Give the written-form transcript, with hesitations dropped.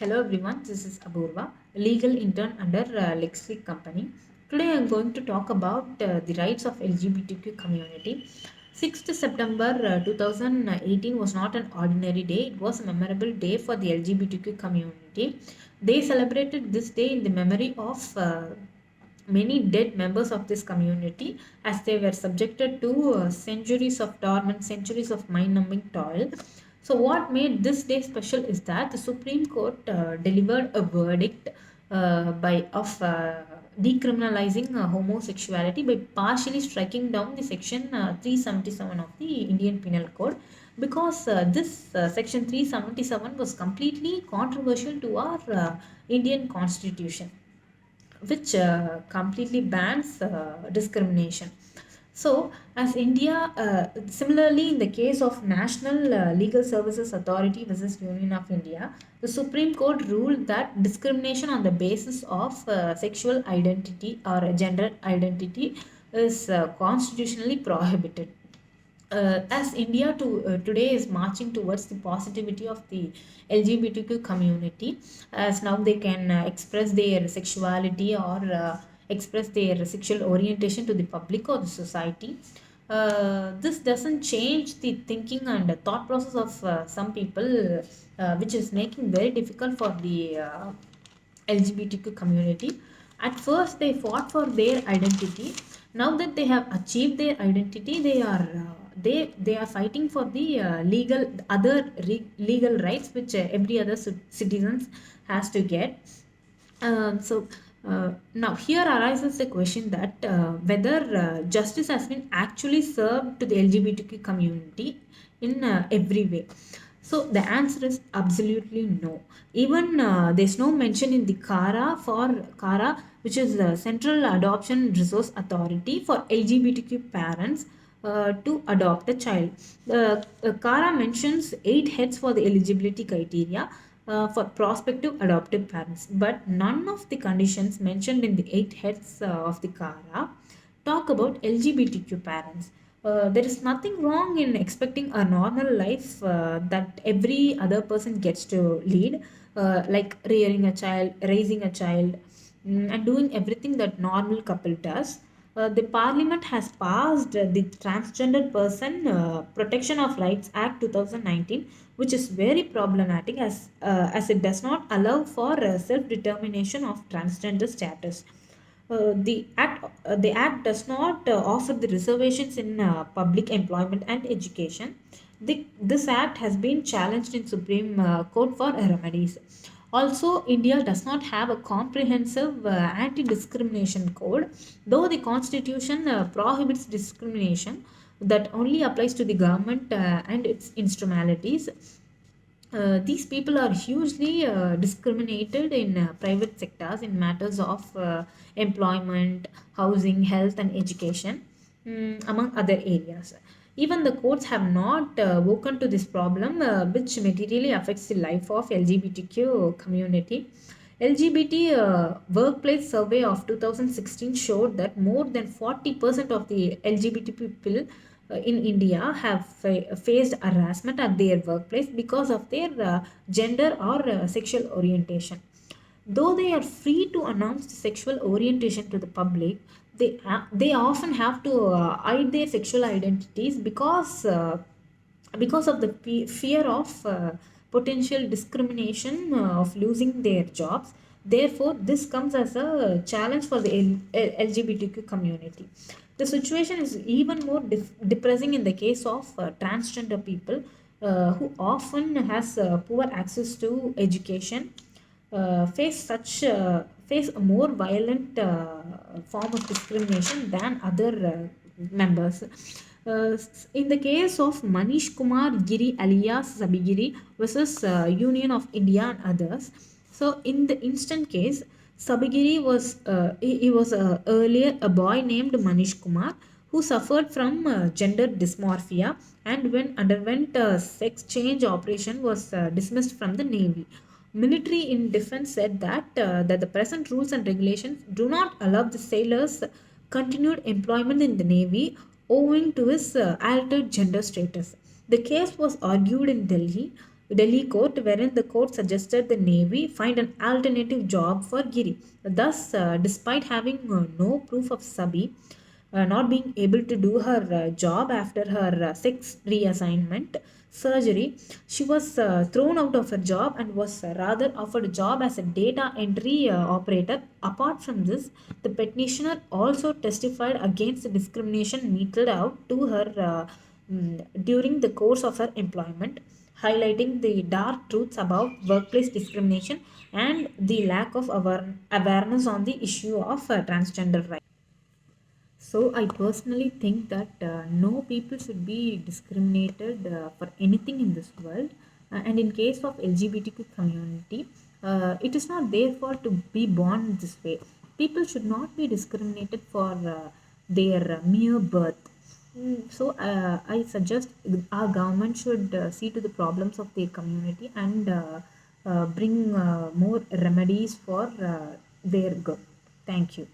Hello everyone, this is Abhurva, legal intern under Lexley Company. Today I am going to talk about the rights of LGBTQ community. 6th September 2018 was not an ordinary day, it was a memorable day for the LGBTQ community. They celebrated this day in the memory of many dead members of this community as they were subjected to centuries of torment, centuries of mind numbing toil. So, what made this day special is that the Supreme Court delivered a verdict of decriminalizing homosexuality by partially striking down the section 377 of the Indian Penal Code because this section 377 was completely controversial to our Indian Constitution, which completely bans discrimination. So, as India, similarly in the case of National Legal Services Authority versus Union of India, the Supreme Court ruled that discrimination on the basis of sexual identity or gender identity is constitutionally prohibited. As India today is marching towards the positivity of the LGBTQ community, as now they can express their sexuality or express their sexual orientation to the public or the society. This doesn't change the thinking and the thought process of some people, which is making very difficult for the LGBTQ community. At first, they fought for their identity. Now that they have achieved their identity, they are fighting for the legal rights which every other citizens has to get. Now here arises the question that whether justice has been actually served to the LGBTQ community in every way. So the answer is absolutely no. Even there's no mention in the CARA, which is the Central Adoption Resource Authority for LGBTQ parents to adopt a child. The CARA mentions 8 heads for the eligibility criteria for prospective adoptive parents, but none of the conditions mentioned in the 8 heads of the CARA talk about LGBTQ parents. There is nothing wrong in expecting a normal life that every other person gets to lead, like rearing a child, raising a child, and doing everything that normal couple does. The Parliament has passed the Transgender Person Protection of Rights Act 2019, which is very problematic as it does not allow for self-determination of transgender status. The act does not offer the reservations in public employment and education. This act has been challenged in Supreme Court for remedies. Also, India does not have a comprehensive anti-discrimination code, though the constitution prohibits discrimination that only applies to the government and its instrumentalities. These people are hugely discriminated in private sectors in matters of employment, housing, health, and education, among other areas. Even the courts have not woken to this problem, which materially affects the life of LGBTQ community. LGBT workplace survey of 2016 showed that more than 40% of the LGBT people in India have faced harassment at their workplace because of their gender or sexual orientation. Though they are free to announce the sexual orientation to the public, they often have to hide their sexual identities because of the fear of potential discrimination of losing their jobs. Therefore, this comes as a challenge for the LGBTQ community. The situation is even more depressing in the case of transgender people who often has poor access to education, face a more violent form of discrimination than other members. In the case of Manish Kumar Giri alias Sabigiri versus Union of India and others, so in the instant case, Sabigiri was earlier a boy named Manish Kumar who suffered from gender dysmorphia and when underwent a sex change operation was dismissed from the navy. Military in defense said that the present rules and regulations do not allow the sailors continued employment in the navy owing to his altered gender status. The case was argued in Delhi. Delhi court, wherein the court suggested the Navy find an alternative job for Giri. Thus, despite having no proof of Sabi not being able to do her job after her sex reassignment surgery, she was thrown out of her job and was rather offered a job as a data entry operator. Apart from this, the petitioner also testified against the discrimination meted out to her during the course of her employment, highlighting the dark truths about workplace discrimination and the lack of awareness on the issue of transgender rights. So I personally think that no people should be discriminated for anything in this world. And in case of LGBTQ community, it is not their fault to be born this way. People should not be discriminated for their mere birth. I suggest our government should see to the problems of their community and bring more remedies for their good. Thank you.